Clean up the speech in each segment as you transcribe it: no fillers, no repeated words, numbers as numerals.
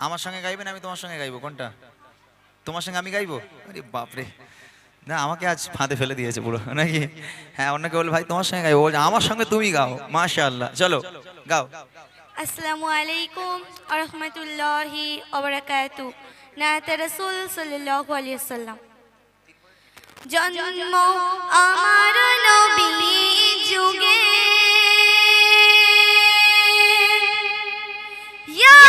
আমার সঙ্গে গাইবেন আমি তোমার সঙ্গে গাইবো, কোনটা? তোমার সঙ্গে আমি গাইবো? আরে বাপরে, না আমাকে আজ ফাঁদে ফেলে দিয়েছে পুরো নাকি? হ্যাঁ, অন্যকে বলে ভাই তোমার সঙ্গে গাইবো, বলছে আমার সঙ্গে তুমি গাও। মাশাআল্লাহ, চলো গাও। আসসালামু আলাইকুম ওয়া রাহমাতুল্লাহি ওয়া বারাকাতু। নাত রাসূল সাল্লাল্লাহু আলাইহি ওয়াসাল্লাম। জন্ম আমার নবী যুগে, ইয়া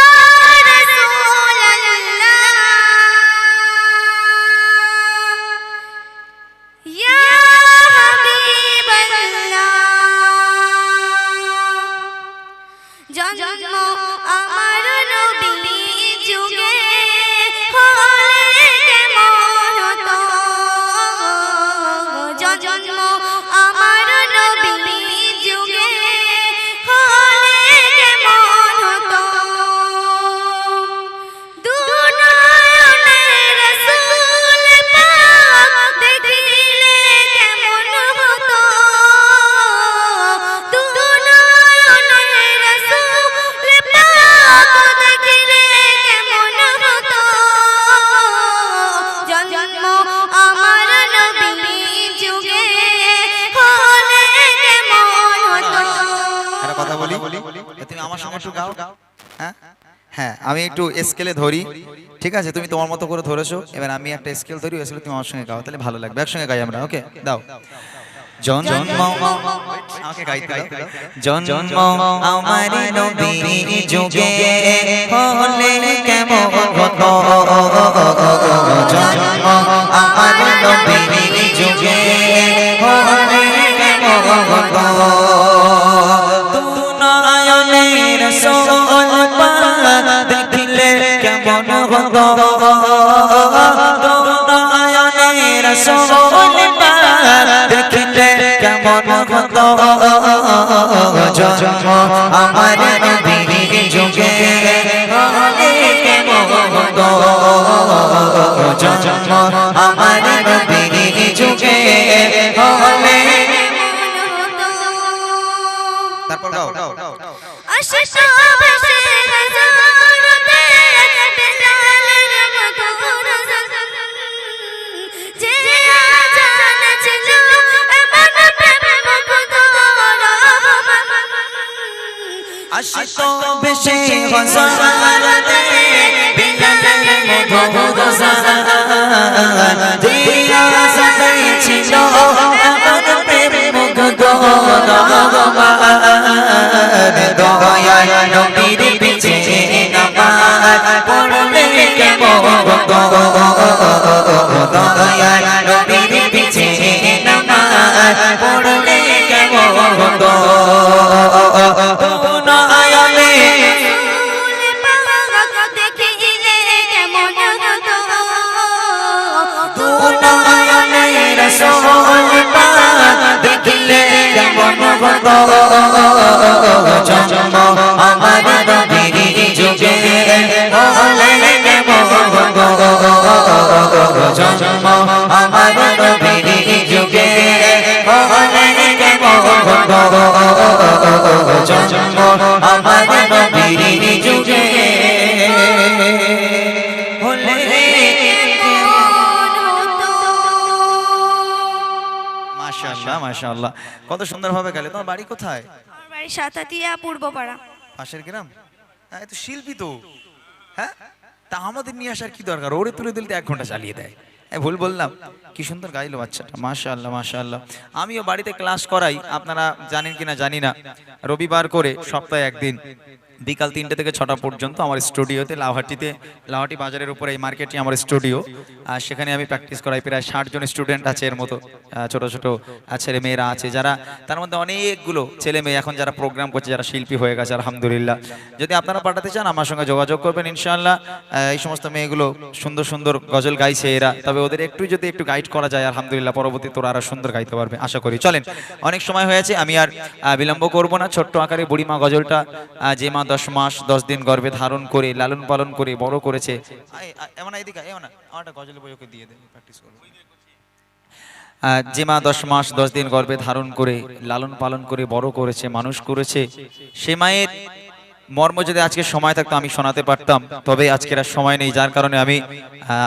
রাসূলুল্লাহ, ইয়া হাবিবাল্লাহ। জন্ম আমার নবী যুগে, হলে কেমন হতো। জন্ম আমার নবী যুগে, হলে কেমন হতো। দু নয়নে রাসূল পাক দেখিলে কেমন হতো। দু নয়নে রাসূল পাক দেখিলে কেমন হতো। জন্ম আমার নবী যুগে, হলে কেমন হতো। একটা কথা বলি, তুমি আমার সঙ্গে একটু গাও। হ্যাঁ হ্যাঁ, আমি একটু স্কেলে ধরি, ঠিক আছে? তুমি তোমার মতো করে ধরেছো, এবার আমি একটা স্কেল ধরি, ওই স্কেলে তুমি আমার সঙ্গে গাও, তাহলে ভালো লাগবে। একসঙ্গে গাই আমরা, ওকে? দাও। জন্ম আমাকে গাইতে দাও। জন্ম আমার নবী যুগে, হলে কেমন হতো। জন্ম আমার নবী যুগে, হলে কেমন হতো। তু নয়নে রাসূল পাক দেখিলে কেমন হতো। তু নয়নে রাসূল পাক দেখিলে কেমন হতো। জন্ম আমার নবী যুগে, হলে কেমন হতো। জন্ম আমার নবী যুগে, হলে তারপর গাও। আশিক ভেসে হাজারতে বেলালের মতো নজর, যে আজান ছিল এমন প্রেম মুগ্ধ রহমান। আশিক ভেসে হাজারতে বেলালের মতো নজর, যে আজান ছিল এমন প্রেম মুগ্ধ রহমান। দয়াল নবীর পিছে নামাজ পড়লে কেমন হতো। দয়াল নবীর পিছে নামাজ পড়লে কেমন হতো। তু নয়নে রাসূল পাক দেখিলে কেমন হতো। তু নয়নে রাসূল পাক দেখিলে কেমন হতো। জন্ম আমার নবী যুগে, হলে কেমন হতো। জন্ম আমার নবী যুগে, হলে কেমন হতো। জন্ম আমার নবী যুগে, হলে মাশাআল্লাহ মাশাআল্লাহ, কত সুন্দরভাবে গেলে। তোমার বাড়ি কোথায়? আমার বাড়ি সাতাতিয়া পূর্বপাড়া। পাশের গ্রাম? হ্যাঁ, এ তো শিল্পী তো। হ্যাঁ, তা আমাদের নিয়ে আসার কি দরকার? ওরে তুলে দিলে 1 ঘন্টা চালিয়ে দেয়। ভুল বললাম? কি সুন্দর গাইলো বাচ্চাটা, মাশাআল্লাহ মাশাআল্লাহ। আমিও বাড়িতে ক্লাস করাই, আপনারা জানেন কিনা জানি না। রবিবার করে সপ্তাহে একদিন বিকাল 3টে থেকে 6টা পর্যন্ত আমার স্টুডিওতে, লাউহাটি বাজারের উপরে এই মার্কেটে আমার স্টুডিও। আর সেখানে আমি প্র্যাকটিস করাই। প্রায় 60 জন স্টুডেন্ট আছে, এর মতো ছোট ছোট ছেলে মেয়েরা আছে, যারা তার মধ্যে অনেকগুলো ছেলে মেয়ে এখন যারা প্রোগ্রাম করছে, যারা শিল্পী হয়ে গেছে আলহামদুলিল্লাহ। যদি আপনারা পাঠাতে চান আমার সঙ্গে যোগাযোগ করবেন ইনশাআল্লাহ। এই সমস্ত মেয়েগুলো সুন্দর সুন্দর গজল গাইছে এরা, তবে ওদের যদি একটু গাইড করা যায় আলহামদুলিল্লাহ, পরবর্তীতে ওরা আরো সুন্দর গাইতে পারবে আশা করি। চলেন, অনেক সময় হয়েছে, আমি আর বিলম্ব করব না। ছোট্ট আকারে বুড়িমা গজলটা, যে মা 10 মাস 10 দিন গর্ভে ধারণ করে লালন পালন করে বড় করেছে। এমন এদিকে এমন আমারটা গজল বই ওকে দিয়ে দেন, প্র্যাকটিস করব। যে মা 10 মাস 10 দিন গর্ভে ধারণ করে লালন পালন করে বড় করেছে, মানুষ করেছে, সে মায়ের মর্ম যদি আজকে সময় থাকতো আমি শোনাতে পারতাম, তবে আজকের আর সময় নেই, যার কারণে আমি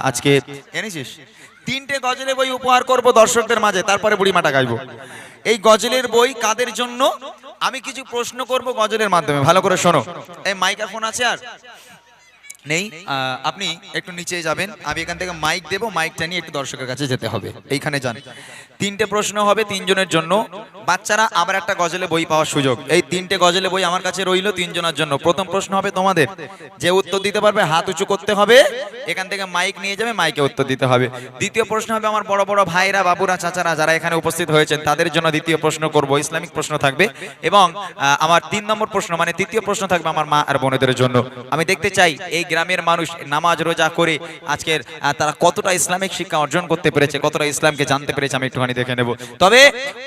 আজকে এনেছিস 3টে গজলের বই উপহার করব দর্শকদের মাঝে, তারপরে বুড়িমাটা গাইবো। এই গজলের বই কাদের জন্য, আমি কিছু প্রশ্ন করব গজলের মাধ্যমে, ভালো করে শোনো। এই মাইক্রোফোন আছে আর নেই, আপনি একটু নিচে যাবেন, আমি এখান থেকে মাইক দেবো, মাইকটা নিয়ে একটু দর্শকের কাছে যেতে হবে, এইখানে যান। 3টে প্রশ্ন হবে 3 জনের জন্য, বাচ্চারা আবার একটা গজলে বই পাওয়ার সুযোগ। এই 3টে গজলে বই আমার কাছে রইল 3 জনের জন্য। প্রথম প্রশ্ন হবে তোমাদের, যে উত্তর দিতে পারবে হাত উঁচু করতে হবে, এখান থেকে মাইক নিয়ে যাবে, মাইকে উত্তর দিতে হবে। দ্বিতীয় প্রশ্ন হবে আমার বড় বড় ভাইরা, বাবুরা, চাচারা যারা এখানে উপস্থিত হয়েছেন তাদের জন্য দ্বিতীয় প্রশ্ন করব, ইসলামিক প্রশ্ন থাকবে। এবং আমার 3 নম্বর প্রশ্ন মানে তৃতীয় প্রশ্ন থাকবে আমার মা আর বোনেদের জন্য। আমি দেখতে চাই এই গ্রামের মানুষ নামাজ রোজা করে আজকের তারা কতটা ইসলামিক শিক্ষা অর্জন করতে পেরেছে, কতটা ইসলামকে জানতে পেরেছে, আমি একটুখানি দেখে নেব। তবে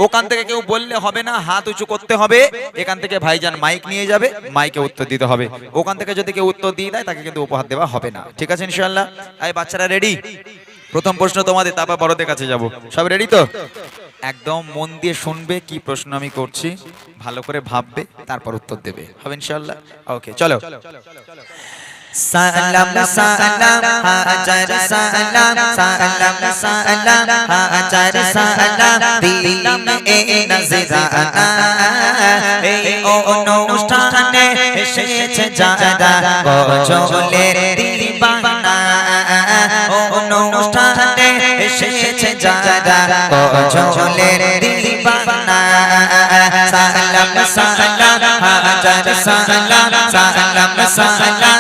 ওখান থেকে কেউ বললে হবে না, হাত উঁচু করতে হবে। এখান থেকে ভাইজান মাইক নিয়ে যাবে, মাইকে উত্তর দিতে হবে। ওখান থেকে যদি কেউ উত্তর দিয়ে দেয় তাকে কিন্তু উপহার দেওয়া হবে না, ঠিক আছে ইনশাআল্লাহ? এই বাচ্চারা রেডি? প্রথম প্রশ্ন তোমাদের, তারপর বড়দের কাছে যাব। সব রেডি তো? একদম মন দিয়ে শুনবে কি প্রশ্ন আমি করছি, ভালো করে ভাববে, তারপর উত্তর দেবে, হবে ইনশাআল্লাহ? ওকে, চলো। সালাম সালাম হাজার সালাম, সালাম সালাম হাজার সালাম, দিলাম এ নজরানা, এই অনুষ্ঠানে এসেছে যারা গজলের দিবানা, অনুষ্ঠানে এসেছে যারা গজলের দিবানা, সালাম সালাম হাজার সালাম, সালাম সালাম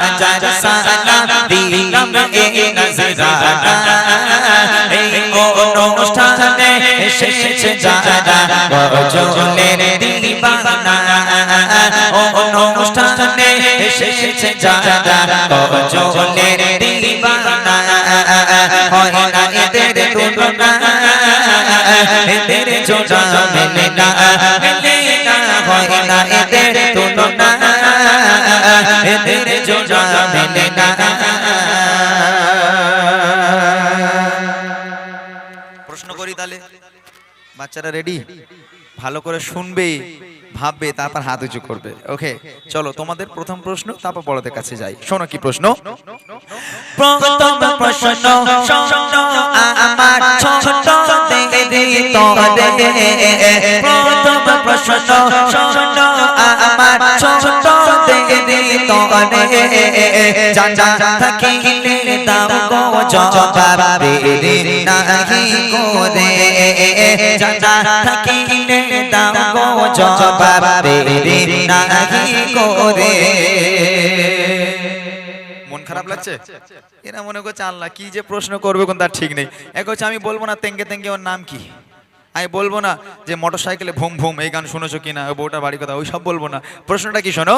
হাজার সালাম, দিলাম এ নজরানা, এই অনুষ্ঠানে এসেছে যারা গজলের দিবানা, অনুষ্ঠানে এসেছে যারা গজলের দিবানা, হয় না এদের তুলনা, এদের জোড়া মেলে না, মেলে না, হয় না এদের তুলনা, এদের জোড়া মেলে না। প্রশ্ন করি তাহলে, বাচ্চারা রেডি? ভালো করে শুনবে, ভাববে, তারপর হাত উঁচু করবে। ওকে, চলো তোমাদের প্রথম প্রশ্ন, তারপর বড়দের কাছে যাই। শোনো কি প্রশ্ন। প্রথম প্রশ্ন শোনো আমার ছোট দেরি তোরে, প্রথম প্রশ্ন শোনো আমার ছোট দেরি তোরে, জানা থাকিলে দাও গো জবাব দেরি নাহি করে, জানা থাকিলে দাও গো জবাব দেরি নাহি করে। মন খারাপ লাগছে? এরা মনে করছে আল্লাহ কি যে প্রশ্ন করবে কোন তার ঠিক নেই। এক হচ্ছে আমি বলবো না তেঙ্গে তেঙ্গে ওর নাম কি, আমি বলবো না যে মোটর সাইকেলে ভুম ভুম এই গান শুনেছো কিনা, ওই বউটার বাড়ি কথা, ওই সব বলবো না। প্রশ্নটা কি শোনো।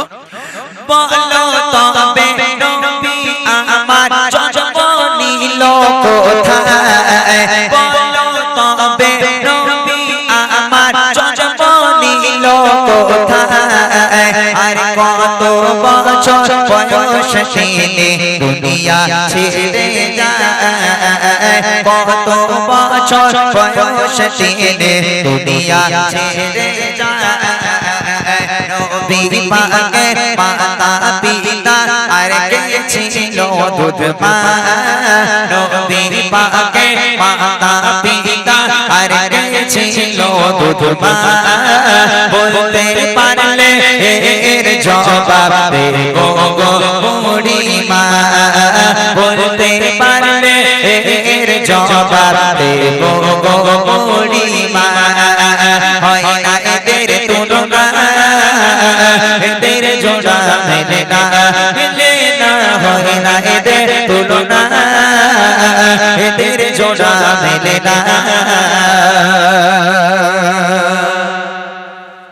বলো তবে নবী আমার জন্ম নিল কোথায়, বলো তবে নবী আমার জন্ম নিল কোথায়, আর কত বছর বয়স ছিলে দুনিয়া ছেড়ে যায়, কত বছর বয়স ছিলে দুনিয়া ছেড়ে যায়, নবী পাকের মাতা পিতা আর কে ছিল দুধ মা, নবী পাকের মাতা পিতা আর কে ছিল দুধ মা, বলতে পারলে এর জবাব দেবো গো বুড়ি মা, বলতে পারলে এর জবাব দেবো গো বুড়ি মা, হয় না এদের তুলনা, এদের জোড়া মেলে না, মেলে না, হয় না এদের তুলনা, এদের জোড়া মেলে না।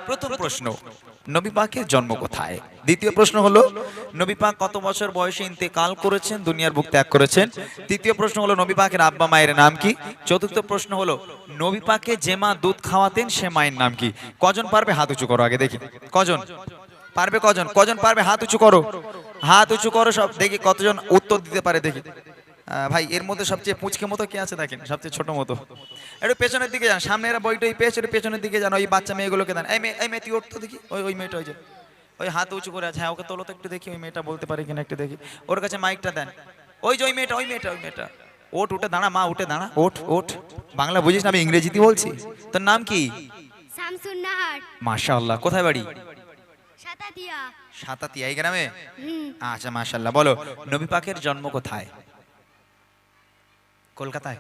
প্রথম প্রশ্ন, নবী পাকের জন্ম কোথায়? দ্বিতীয় প্রশ্ন হলো নবী পাক কত বছর বয়সে ইন্তেকাল করেছেন, দুনিয়ার বুক ত্যাগ করেছেন? তৃতীয় প্রশ্ন হলো নবী পাকের আব্বা মায়ের নাম কি? চতুর্থ প্রশ্ন হলো নবী পাকে যে মা দুধ খাওয়াতেন সে মায়ের নাম কি? কজন পারবে হাত উঁচু করো আগে দেখি, কজন পারবে? কজন কজন পারবে হাত উঁচু করো, হাত উঁচু করো সব দেখি কতজন উত্তর দিতে পারে দেখি। ভাই এর মধ্যে সবচেয়ে পুচকে মতো কে আছে দেখেন, সবচেয়ে ছোট মতো, একটু পেছনের দিকে যান, সামনে এরা বইটা পেয়েছে, একটু পেছনের দিকে যান, ওই বাচ্চা মেয়েগুলোকে দেন। এই মেয়ে তুই উঠতো দেখি, ওই মেয়েটা, ওই যে ওই হাত উঁচু করে আছে, হ্যাঁ ওকে তোলো তো একটু দেখি, ওই মেয়েটা বলতে পারে কিনা একটু দেখি। ওর কাছে মাইকটা দেন। ওই যে ওই মেয়েটা, ওই মেয়েটা, ওই মেয়েটা। ওঠ, উঠে দাঁড়া মা, উঠে দাঁড়া, ওঠ ওঠ। বাংলা বুঝিস না, আমি ইংরেজিতে বলছি। তোর নাম কি? শামসুন নাহার। মাশাআল্লাহ। কোথায় বাড়ি? সাতাতিয়া। সাতাতিয়া, এই গ্রামে? আচ্ছা মাশাআল্লাহ। বলো, নবী পাকের জন্ম কোথায়? কলকাতায়?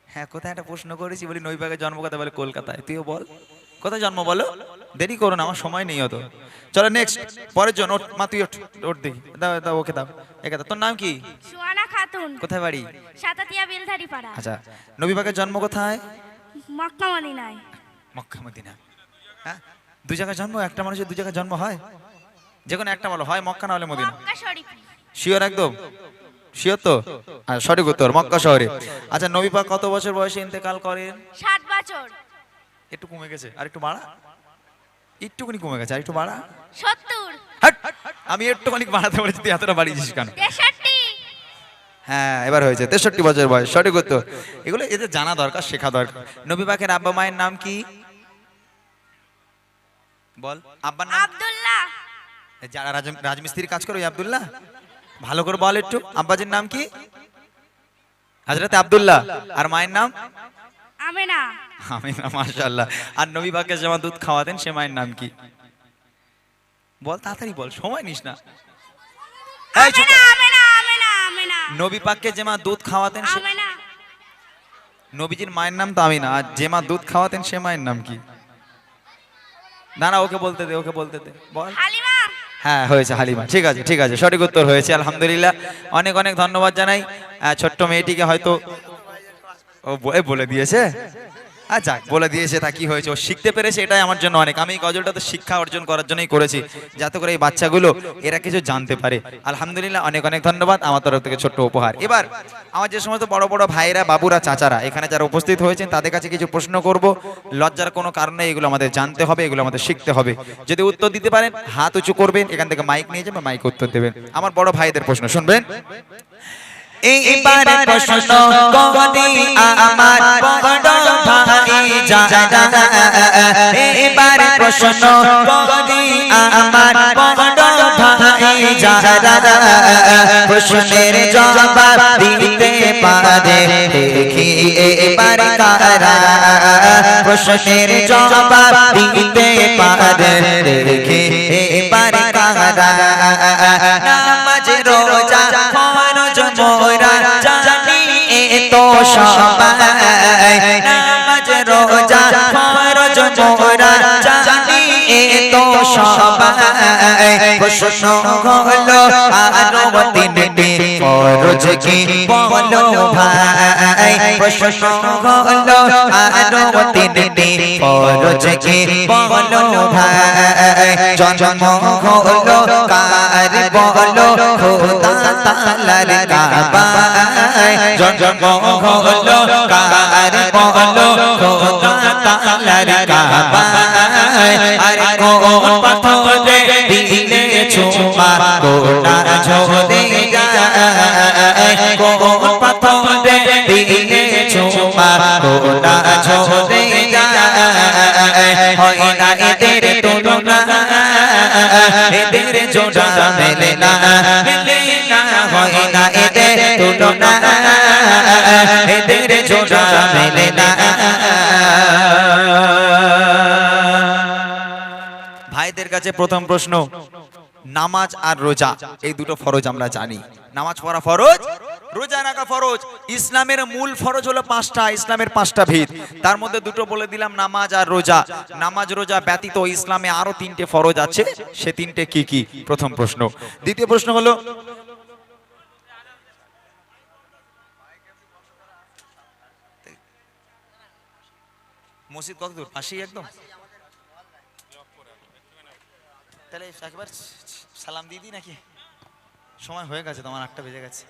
হ্যাঁ, কোথায় একটা প্রশ্ন করেছি, বলি নবী পাকের জন্ম কোথায়, বলে কলকাতায়। তুইও বল কোথায় জন্ম, বলো। দেরি করো না, আমার সময় নেই অত। চলো নেক্সট, পরের জন। ওঠ মা, তুই ওঠ, ওঠ দেখি। দাও দাও, ওকে দাও, একে দাও। তোর নাম কি? সুয়ানা খাতুন। কোথায় বাড়ি? সাতাতিয়া বেলধারি পাড়া। আচ্ছা, নবী পাকের জন্ম কোথায়? মক্কা মদিনায়। Mecca Medina. হ্যাঁ, দুই জায়গায় জন্ম, একটা মানুষের দুই জায়গায় জন্ম হয়? যে কোনো একটা বলো, হয় মক্কা না হলে মদিনা। মক্কা শরীফ। শিওর একদম? শিওর তো? সঠিক উত্তর, মক্কা শহরে। আচ্ছা, নবী পাক কত বছর বয়সে ইন্তেকাল করেন? 60 বছর। একটু কমে গেছে, আর একটু বাড়া। একটুখানি কমে গেছে, আর একটু বাড়া। 70। হাট! আমি একটুখানি বাড়াতে বলেছি, তুই এতটা বাড়িয়েছিস কেন? 63। হ্যাঁ, এবার হয়েছে 63 বছর বয়স, সঠিক উত্তর। এগুলো এদের জানা দরকার, শেখা দরকার। নবী পাকের আব্বা মায়ের নাম কি? বল, আব্বার নাম। আব্দুল্লাহ। যারা রাজমিস্ত্রির কাজ করে, ওই আব্দুল্লাহ? ভালো করে বল একটু, আব্বাজির নাম কি? হযরত আব্দুল্লাহ। আর মায়ের নাম? আমেনা। আমিনা, মাশাআল্লাহ। আর নবী পাককে যেমন দুধ খাওয়াতেন, সে মায়ের নাম কি? বল, তাড়াতাড়ি বল, সময় নিস না। এই ছোট। আমেনা আমেনা আমেনা। নবী পাককে যে মা দুধ খাওয়াতেন, সে আমেনা। নবীজির মায়ের নাম তো আমিনা, আর যে মা দুধ খাওয়াতেন সে মায়ের নাম কি? না না, ওকে বলতে দে, ওকে বলতে দে, বল। হালিমা। হ্যাঁ, হয়েছে হালিমা। ঠিক আছে, ঠিক আছে, সঠিক উত্তর হয়েছে, আলহামদুলিল্লাহ। অনেক অনেক ধন্যবাদ জানাই। ছোট্ট মেয়েটিকে হয়তো ও বলে দিয়েছে। আচ্ছা, বলে দিয়েছে, তা কি হয়েছে, ও শিখতে পেরেছে, এটাই আমার জন্য অনেক। আমি এই গজলটা তো শিক্ষা অর্জন করার জন্যই করেছি, যাতে করে এই বাচ্চাগুলো এরা কিছু জানতে পারে। আলহামদুলিল্লাহ, অনেক অনেক ধন্যবাদ, আমার তরফ থেকে ছোট্ট উপহার। এবার আমার যে সমস্ত বড় বড় ভাইরা, বাবুরা, চাচারা এখানে যারা উপস্থিত হয়েছেন, তাদের কাছে কিছু প্রশ্ন করব। লজ্জার কোনো কারণ নেই, এগুলো আমাদের জানতে হবে, এগুলো আমাদের শিখতে হবে। যদি উত্তর দিতে পারেন, হাত উঁচু করবেন, এখান থেকে মাইক নিয়ে যাবেন, মাইক উত্তর দেবেন। আমার বড় ভাইদের প্রশ্ন শুনবেন। এইবার প্রশ্ন করি আমার বড় ভাই যারা, এইবার প্রশ্ন করি আমার বড় ভাই যারা, প্রশ্নের জবাব দিতে পারে দেখি এবার কারা, প্রশ্নের জবাব দিতে পারে দেখি এবার কারা। নামাজ রোজা ফরজ মোরা জানি এ তো সবাই, নামাজ রোজা ফরজ মোরা জানি এ তো সবাই। প্রশ্ন হলো আরো তিনটি ফরজ কি বলো ভাই, প্রশ্ন হলো আরো তিনটি ফরজ কি বলো ভাই। জন্ম হলো কার বলো, খোদা তাআলার কাবায়, জন্ম হলো কার বলো, খোদা তাআলার কাবায়। আর কোন পাথরে দিলে চুমা গোনা ঝরে যায়, কোন পাথরে দিলে চুমা গোনা ঝরে যায়। হয় না এদের তুলনা, এদের জোড়া মেলে না, মেলে না, হয় না এদের তুলনা, এদের জোড়া মেলে না। ভাইদের কাছে প্রথম প্রশ্ন, নামাজ আর রোজা এই দুটো ফরজ আমরা জানি। নামাজ পড়া ফরজ, রোজা রাখা ফরজ। ইসলামের মূল ফরজ হলো 5টা, ইসলামের 5টা ভিত, তার মধ্যে দুটো বলে দিলাম, নামাজ আর রোজা। নামাজ রোজা ব্যতীত ইসলামে আরো 3টে ফরজ আছে, সে 3টে কি কি? প্রথম প্রশ্ন। দ্বিতীয় প্রশ্ন হলো, মসজিদ কত দূর? পাশেই একদম? তাহলে একবার সালাম দিয়ে দিই নাকি? সময় হয়ে গেছে, তোমার 8টা বেজে গেছে।